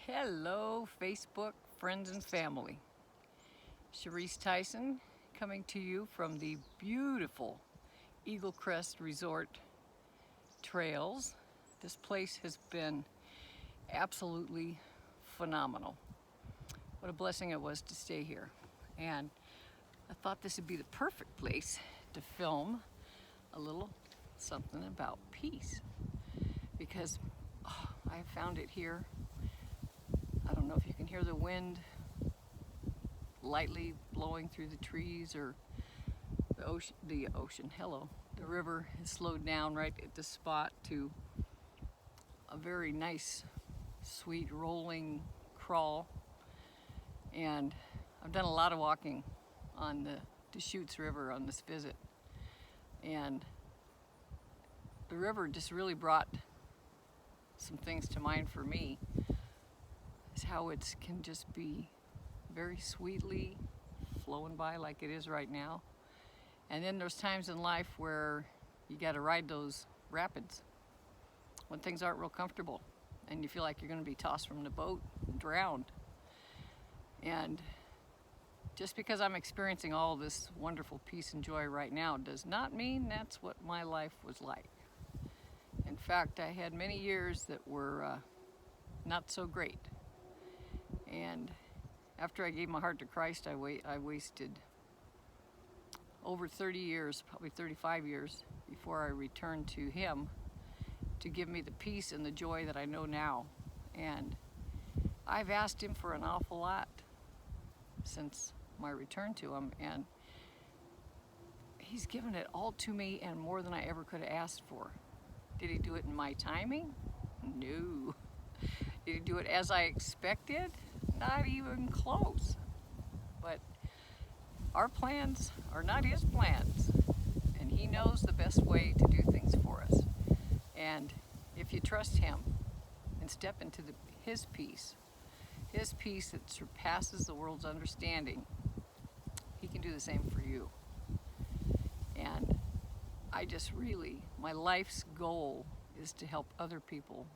Hello, Facebook friends and family. Sharice Tyson coming to you from the beautiful Eagle Crest Resort trails. This place has been absolutely phenomenal. What a blessing it was to stay here. And I thought this would be the perfect place to film a little something about peace because I found it here. I don't know if you can hear the wind lightly blowing through the trees or the ocean, hello. The river has slowed down right at this spot to a very nice, sweet rolling crawl. And I've done a lot of walking on the Deschutes River on this visit. And the river just really brought some things to mind for me. Is how it can just be very sweetly flowing by like it is right now. And then there's times in life where you got to ride those rapids when things aren't real comfortable and you feel like you're going to be tossed from the boat and drowned. And just because I'm experiencing all this wonderful peace and joy right now does not mean that's what my life was like. In fact, I had many years that were not so great. And after I gave my heart to Christ, I wasted over 30 years, probably 35 years, before I returned to Him to give me the peace and the joy that I know now. And I've asked Him for an awful lot since my return to Him, and He's given it all to me and more than I ever could have asked for. Did He do it in my timing? No. Did He do it as I expected? Not even close. But our plans are not His plans, and He knows the best way to do things for us. And if you trust Him and step into His peace that surpasses the world's understanding, He can do the same for you. And I just really, my life's goal is to help other people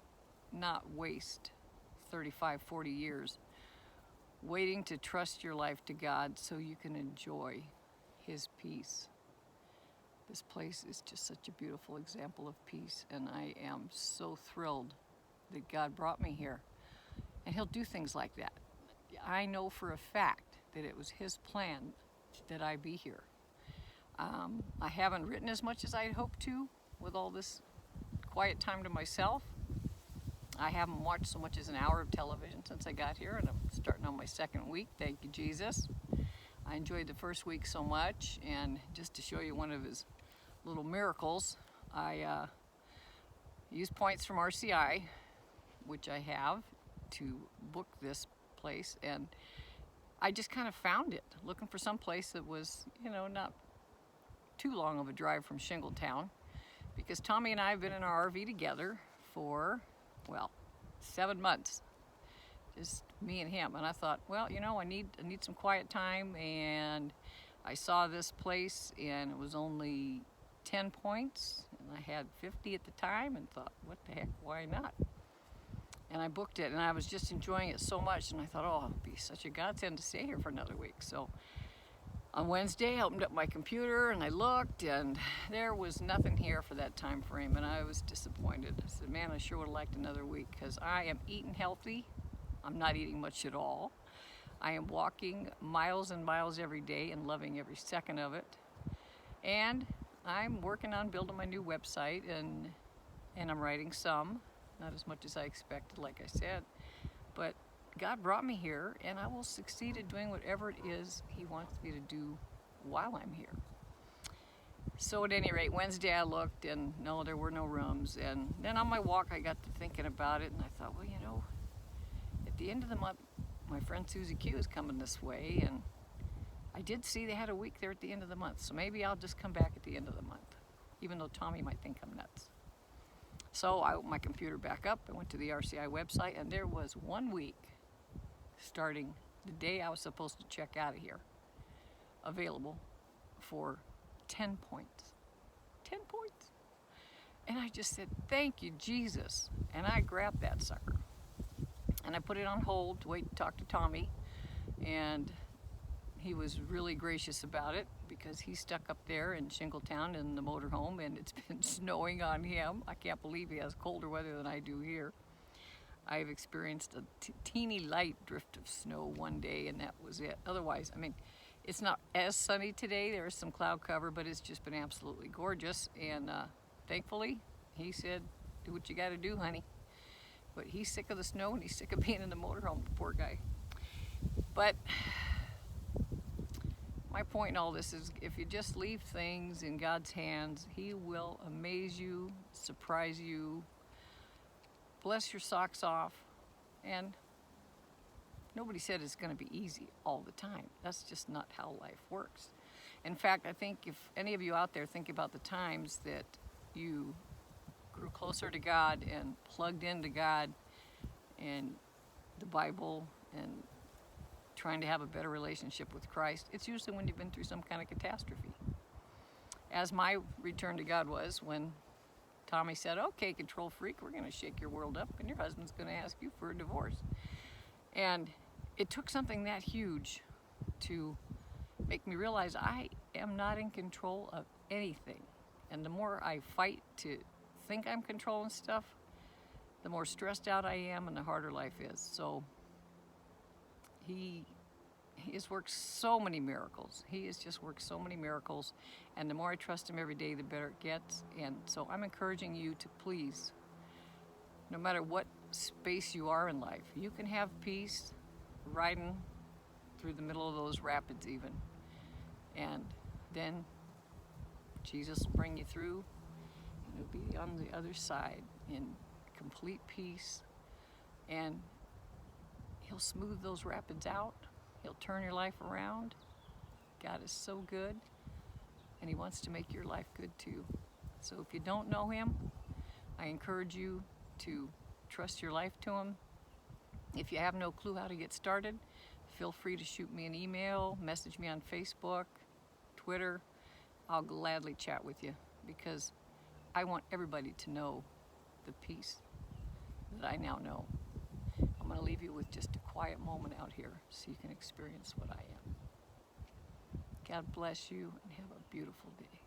not waste 35, 40 years waiting to trust your life to God so you can enjoy His peace. This place is just such a beautiful example of peace, and I am so thrilled that God brought me here. And He'll do things like that. I know for a fact that it was His plan that I be here. I haven't written as much as I'd hoped to with all this quiet time to myself. I haven't watched so much as an hour of television since I got here, and I'm starting on my second week. Thank you, Jesus. I enjoyed the first week so much, and just to show you one of His little miracles, I used points from RCI, which I have, to book this place, and I just kind of found it, looking for some place that was, not too long of a drive from Shingletown, because Tommy and I have been in our RV together for 7 months, just me and him. And I thought, I need some quiet time, and I saw this place, and it was only 10 points, and I had 50 at the time, and thought, what the heck, why not? And I booked it, and I was just enjoying it so much, and I thought, it'll be such a godsend to stay here for another week. So on Wednesday, I opened up my computer and I looked, and there was nothing here for that time frame, and I was disappointed. I said, man, I sure would have liked another week, because I am eating healthy. I'm not eating much at all. I am walking miles and miles every day and loving every second of it. And I'm working on building my new website, and I'm writing some, not as much as I expected, like I said, but God brought me here, and I will succeed at doing whatever it is He wants me to do while I'm here. So at any rate, Wednesday I looked, and no, there were no rooms. And then on my walk, I got to thinking about it, and I thought, at the end of the month, my friend Susie Q is coming this way, and I did see they had a week there at the end of the month, so maybe I'll just come back at the end of the month, even though Tommy might think I'm nuts. So I opened my computer back up, I went to the RCI website, and there was 1 week starting the day I was supposed to check out of here, available for 10 points. 10 points. And I just said, thank you, Jesus. And I grabbed that sucker. And I put it on hold to wait to talk to Tommy, and he was really gracious about it because he's stuck up there in Shingletown in the motorhome, and it's been snowing on him. I can't believe he has colder weather than I do here. I've experienced a teeny light drift of snow one day, and that was it. Otherwise, I mean, it's not as sunny today. There's some cloud cover, but it's just been absolutely gorgeous. And thankfully, he said, do what you got to do, honey. But he's sick of the snow, and he's sick of being in the motorhome, the poor guy. But my point in all this is, if you just leave things in God's hands, He will amaze you, surprise you, bless your socks off. And nobody said it's going to be easy all the time. That's just not how life works. In fact, I think if any of you out there think about the times that you grew closer to God and plugged into God and the Bible and trying to have a better relationship with Christ, it's usually when you've been through some kind of catastrophe. As my return to God was when Tommy said, okay, control freak, we're going to shake your world up, and your husband's going to ask you for a divorce. And it took something that huge to make me realize I am not in control of anything. And the more I fight to think I'm controlling stuff, the more stressed out I am and the harder life is. So he has worked so many miracles. He has just worked so many miracles. And the more I trust Him every day, the better it gets. And so I'm encouraging you to please, no matter what space you are in life, you can have peace riding through the middle of those rapids even. And then Jesus will bring you through, and you'll be on the other side in complete peace. And He'll smooth those rapids out. He'll turn your life around. God is so good, and He wants to make your life good too. So if you don't know Him, I encourage you to trust your life to Him. If you have no clue how to get started, feel free to shoot me an email, message me on Facebook, Twitter. I'll gladly chat with you because I want everybody to know the peace that I now know. I'm going to leave you with just a quiet moment out here so you can experience what I am. God bless you and have a beautiful day.